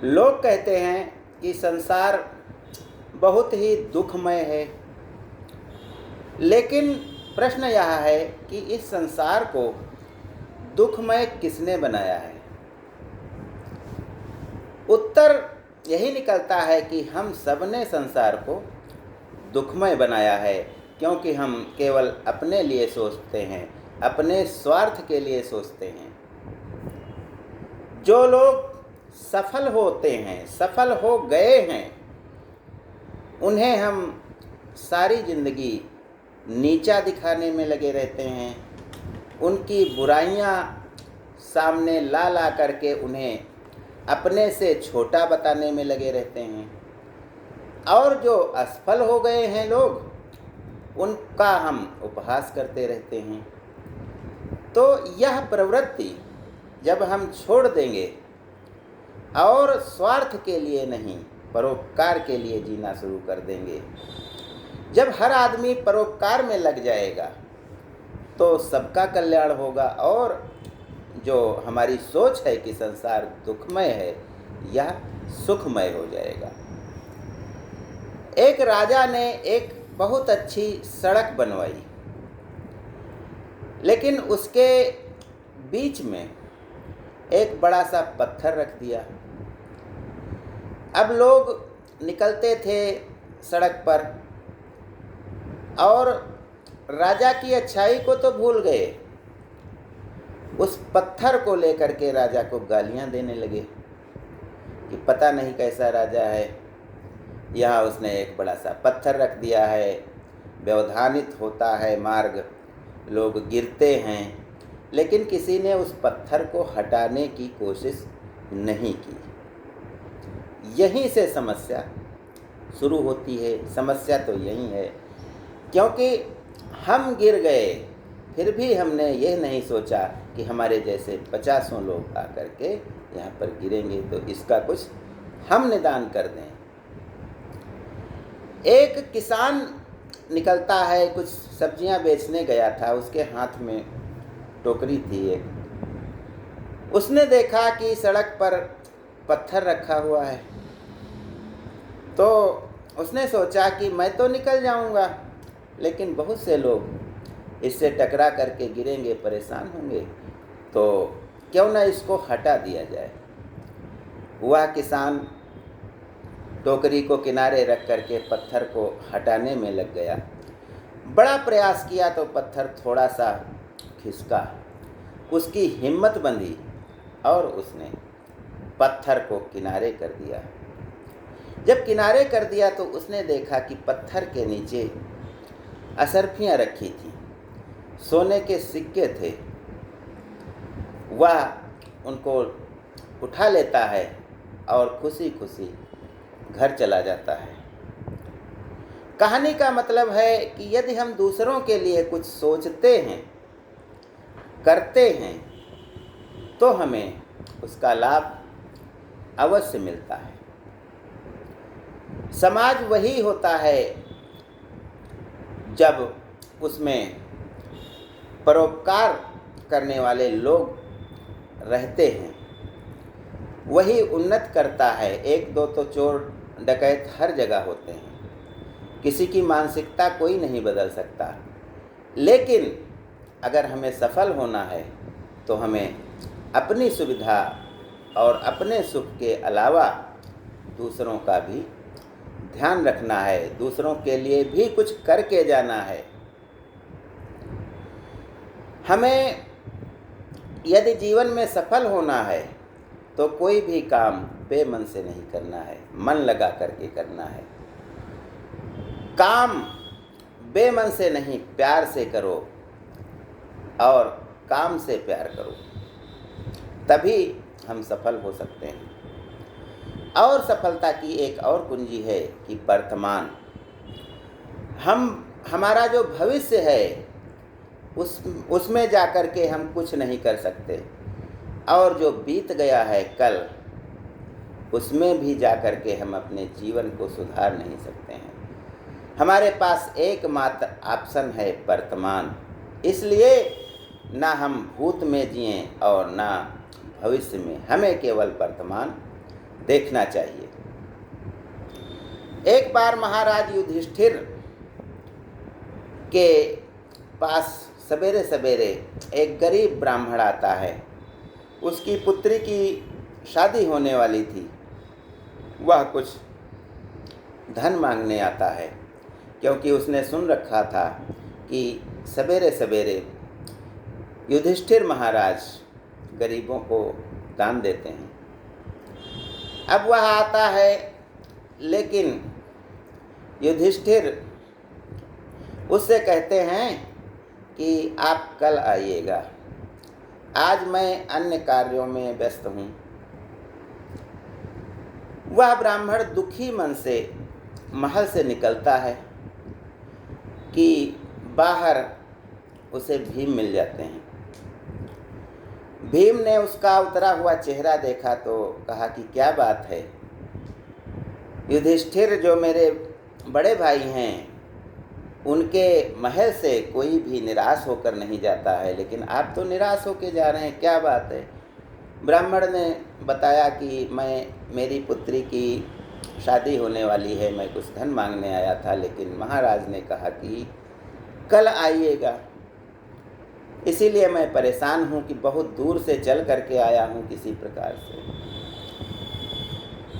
लोग कहते हैं कि संसार बहुत ही दुखमय है, लेकिन प्रश्न यह है कि इस संसार को दुखमय किसने बनाया है। उत्तर यही निकलता है कि हम सब ने संसार को दुखमय बनाया है, क्योंकि हम केवल अपने लिए सोचते हैं, अपने स्वार्थ के लिए सोचते हैं। जो लोग सफल होते हैं, सफल हो गए हैं, उन्हें हम सारी जिंदगी नीचा दिखाने में लगे रहते हैं। उनकी बुराइयां सामने ला ला करके उन्हें अपने से छोटा बताने में लगे रहते हैं, और जो असफल हो गए हैं लोग, उनका हम उपहास करते रहते हैं। तो यह प्रवृत्ति जब हम छोड़ देंगे और स्वार्थ के लिए नहीं, परोपकार के लिए जीना शुरू कर देंगे, जब हर आदमी परोपकार में लग जाएगा तो सबका कल्याण होगा, और जो हमारी सोच है कि संसार दुखमय है, यह सुखमय हो जाएगा। एक राजा ने एक बहुत अच्छी सड़क बनवाई, लेकिन उसके बीच में एक बड़ा सा पत्थर रख दिया। अब लोग निकलते थे सड़क पर और राजा की अच्छाई को तो भूल गए, उस पत्थर को लेकर के राजा को गालियां देने लगे कि पता नहीं कैसा राजा है, यहाँ उसने एक बड़ा सा पत्थर रख दिया है, व्यवधानित होता है मार्ग, लोग गिरते हैं, लेकिन किसी ने उस पत्थर को हटाने की कोशिश नहीं की। यहीं से समस्या शुरू होती है। समस्या तो यही है, क्योंकि हम गिर गए, फिर भी हमने यह नहीं सोचा कि हमारे जैसे 50 लोग आकर के यहाँ पर गिरेंगे, तो इसका कुछ हम निदान कर दें। एक किसान निकलता है, कुछ सब्जियां बेचने गया था, उसके हाथ में टोकरी थी एक। उसने देखा कि सड़क पर पत्थर रखा हुआ है, तो उसने सोचा कि मैं तो निकल जाऊंगा, लेकिन बहुत से लोग इससे टकरा करके गिरेंगे, परेशान होंगे, तो क्यों ना इसको हटा दिया जाए। वह किसान टोकरी को किनारे रख करके पत्थर को हटाने में लग गया। बड़ा प्रयास किया तो पत्थर थोड़ा सा खिसका, उसकी हिम्मत बंधी और उसने पत्थर को किनारे कर दिया। जब किनारे कर दिया तो उसने देखा कि पत्थर के नीचे असरफियाँ रखी थी, सोने के सिक्के थे। वह उनको उठा लेता है और खुशी खुशी घर चला जाता है। कहानी का मतलब है कि यदि हम दूसरों के लिए कुछ सोचते हैं, करते हैं, तो हमें उसका लाभ अवश्य मिलता है। समाज वही होता है जब उसमें परोपकार करने वाले लोग रहते हैं, वही उन्नत करता है। एक दो तो चोर डकैत हर जगह होते हैं, किसी की मानसिकता कोई नहीं बदल सकता, लेकिन अगर हमें सफल होना है तो हमें अपनी सुविधा और अपने सुख के अलावा दूसरों का भी ध्यान रखना है, दूसरों के लिए भी कुछ करके जाना है। हमें यदि जीवन में सफल होना है तो कोई भी काम बेमन से नहीं करना है, मन लगा करके करना है। काम बेमन से नहीं, प्यार से करो, और काम से प्यार करो, तभी हम सफल हो सकते हैं। और सफलता की एक और कुंजी है कि वर्तमान, हमारा जो भविष्य है उसमें जाकर के हम कुछ नहीं कर सकते, और जो बीत गया है कल, उसमें भी जाकर के हम अपने जीवन को सुधार नहीं सकते हैं। हमारे पास एकमात्र ऑप्शन है वर्तमान, इसलिए ना हम भूत में जिएं और ना भविष्य में, हमें केवल वर्तमान देखना चाहिए। एक बार महाराज युधिष्ठिर के पास सवेरे सवेरे एक गरीब ब्राह्मण आता है। उसकी पुत्री की शादी होने वाली थी। वह कुछ धन मांगने आता है, क्योंकि उसने सुन रखा था कि सवेरे सवेरे युधिष्ठिर महाराज गरीबों को दान देते हैं। अब वह आता है, लेकिन युधिष्ठिर उससे कहते हैं कि आप कल आइएगा, आज मैं अन्य कार्यों में व्यस्त हूँ। वह ब्राह्मण दुखी मन से महल से निकलता है कि बाहर उसे भीम मिल जाते हैं। भीम ने उसका उतरा हुआ चेहरा देखा तो कहा कि क्या बात है युधिष्ठिर, जो मेरे बड़े भाई हैं, उनके महल से कोई भी निराश होकर नहीं जाता है, लेकिन आप तो निराश होकर जा रहे हैं, क्या बात है। ब्राह्मण ने बताया कि मेरी पुत्री की शादी होने वाली है, मैं कुछ धन मांगने आया था, लेकिन महाराज ने कहा कि कल आइएगा, इसीलिए मैं परेशान हूँ कि बहुत दूर से चल करके आया हूँ किसी प्रकार से।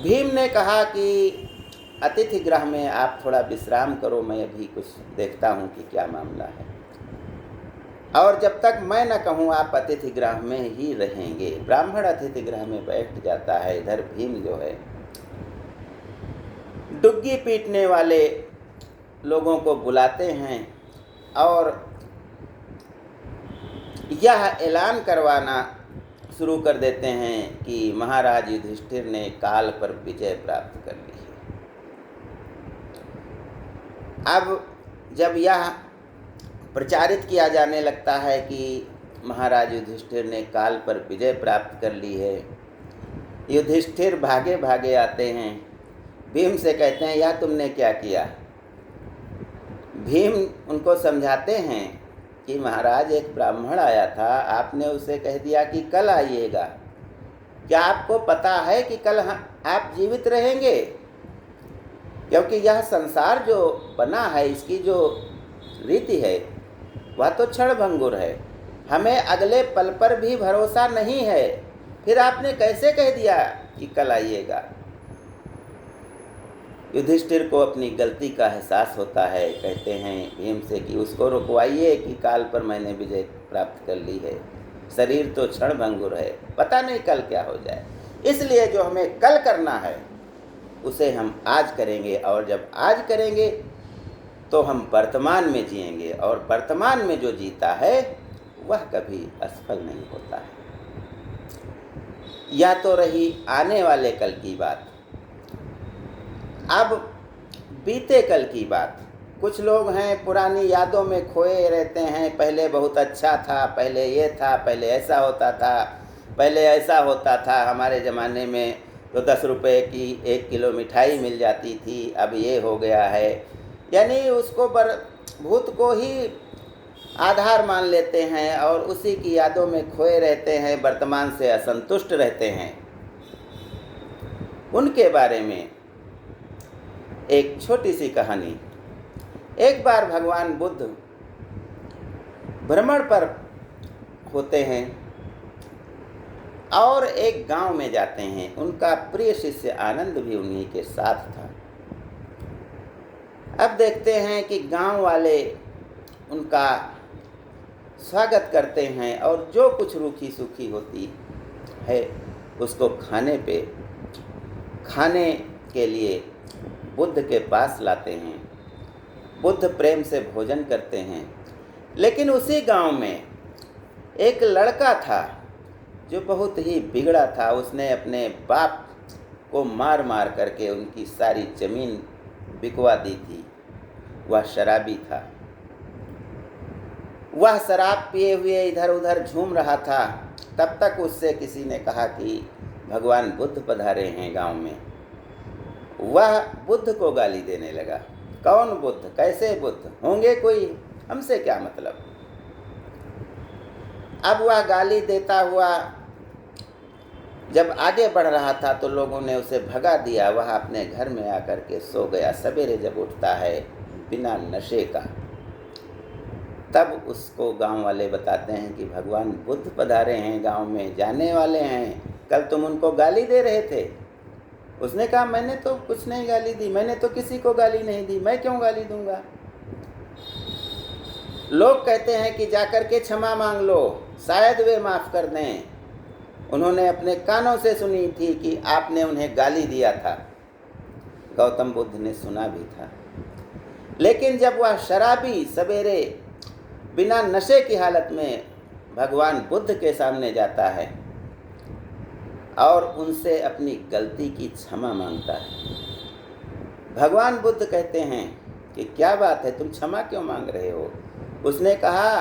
भीम ने कहा कि अतिथि गृह में आप थोड़ा विश्राम करो, मैं अभी कुछ देखता हूँ कि क्या मामला है, और जब तक मैं न कहूँ आप अतिथि गृह में ही रहेंगे। ब्राह्मण अतिथि गृह में बैठ जाता है। इधर भीम जो है डुग्गी पीटने वाले लोगों को बुलाते हैं और यह ऐलान करवाना शुरू कर देते हैं कि महाराज युधिष्ठिर ने काल पर विजय प्राप्त कर ली है। अब जब यह प्रचारित किया जाने लगता है कि महाराज युधिष्ठिर ने काल पर विजय प्राप्त कर ली है, युधिष्ठिर भागे भागे आते हैं, भीम से कहते हैं यह तुमने क्या किया। भीम उनको समझाते हैं कि महाराज एक ब्राह्मण आया था, आपने उसे कह दिया कि कल आइएगा, क्या आपको पता है कि कल आप जीवित रहेंगे? क्योंकि यह संसार जो बना है, इसकी जो रीति है वह तो क्षणभंगुर है, हमें अगले पल पर भी भरोसा नहीं है, फिर आपने कैसे कह दिया कि कल आइएगा। युधिष्ठिर को अपनी गलती का एहसास होता है। कहते हैं भीम से कि उसको रुकवाइए कि काल पर मैंने विजय प्राप्त कर ली है, शरीर तो क्षणभंगुर है, पता नहीं कल क्या हो जाए, इसलिए जो हमें कल करना है उसे हम आज करेंगे, और जब आज करेंगे तो हम वर्तमान में जिएंगे, और वर्तमान में जो जीता है वह कभी असफल नहीं होता है। या तो रही आने वाले कल की बात। अब बीते कल की बात। कुछ लोग हैं पुरानी यादों में खोए रहते हैं, पहले बहुत अच्छा था, पहले ये था, पहले ऐसा होता था, पहले ऐसा होता था, हमारे ज़माने में तो 10 रुपये की 1 किलो मिठाई मिल जाती थी, अब ये हो गया है। यानी उसको भूत को ही आधार मान लेते हैं और उसी की यादों में खोए रहते हैं, वर्तमान से असंतुष्ट रहते हैं। उनके बारे में एक छोटी सी कहानी। एक बार भगवान बुद्ध भ्रमण पर होते हैं और एक गांव में जाते हैं। उनका प्रिय शिष्य आनंद भी उन्हीं के साथ था। अब देखते हैं कि गांव वाले उनका स्वागत करते हैं और जो कुछ रूखी सूखी होती है उसको खाने के लिए बुद्ध के पास लाते हैं। बुद्ध प्रेम से भोजन करते हैं। लेकिन उसी गांव में एक लड़का था जो बहुत ही बिगड़ा था। उसने अपने बाप को मार मार करके उनकी सारी जमीन बिकवा दी थी। वह शराबी था। वह शराब पिए हुए इधर उधर झूम रहा था। तब तक उससे किसी ने कहा कि भगवान बुद्ध पधारे हैं गांव में। वह बुद्ध को गाली देने लगा। कौन बुद्ध, कैसे बुद्ध होंगे, कोई हमसे क्या मतलब। अब वह गाली देता हुआ जब आगे बढ़ रहा था तो लोगों ने उसे भगा दिया। वह अपने घर में आकर के सो गया। सवेरे जब उठता है बिना नशे का, तब उसको गांव वाले बताते हैं कि भगवान बुद्ध पधारे हैं, गांव में जाने वाले हैं, कल तुम उनको गाली दे रहे थे। उसने कहा मैंने तो कुछ नहीं गाली दी, मैंने तो किसी को गाली नहीं दी, मैं क्यों गाली दूंगा। लोग कहते हैं कि जाकर के क्षमा मांग लो, शायद वे माफ़ कर दें। उन्होंने अपने कानों से सुनी थी कि आपने उन्हें गाली दिया था। गौतम बुद्ध ने सुना भी था। लेकिन जब वह शराबी सवेरे बिना नशे की हालत में भगवान बुद्ध के सामने जाता है और उनसे अपनी गलती की क्षमा मांगता है, भगवान बुद्ध कहते हैं कि क्या बात है, तुम क्षमा क्यों मांग रहे हो। उसने कहा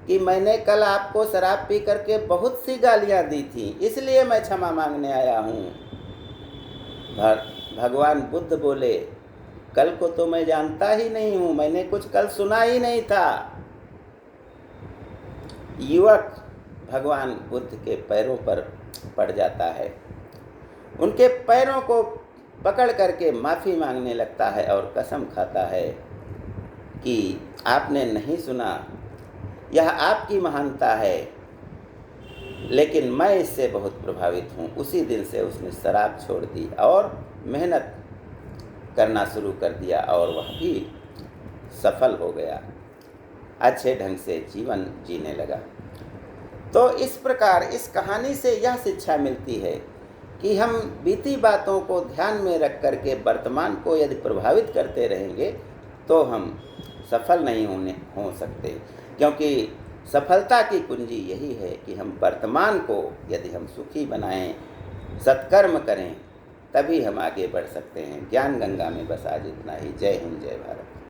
कि मैंने कल आपको शराब पी करके बहुत सी गालियां दी थी, इसलिए मैं क्षमा मांगने आया हूँ। भगवान बुद्ध बोले, कल को तो मैं जानता ही नहीं हूँ, मैंने कुछ कल सुना ही नहीं था। युवक भगवान बुद्ध के पैरों पर पड़ जाता है, उनके पैरों को पकड़ करके माफ़ी मांगने लगता है और कसम खाता है कि आपने नहीं सुना, यह आपकी महानता है, लेकिन मैं इससे बहुत प्रभावित हूँ। उसी दिन से उसने शराब छोड़ दी और मेहनत करना शुरू कर दिया और वह भी सफल हो गया, अच्छे ढंग से जीवन जीने लगा। तो इस प्रकार इस कहानी से यह शिक्षा मिलती है कि हम बीती बातों को ध्यान में रख करके वर्तमान को यदि प्रभावित करते रहेंगे तो हम सफल नहीं हो सकते, क्योंकि सफलता की कुंजी यही है कि हम वर्तमान को यदि हम सुखी बनाएं, सत्कर्म करें, तभी हम आगे बढ़ सकते हैं। ज्ञान गंगा में बस आज इतना ही। जय हिंद, जय भारत।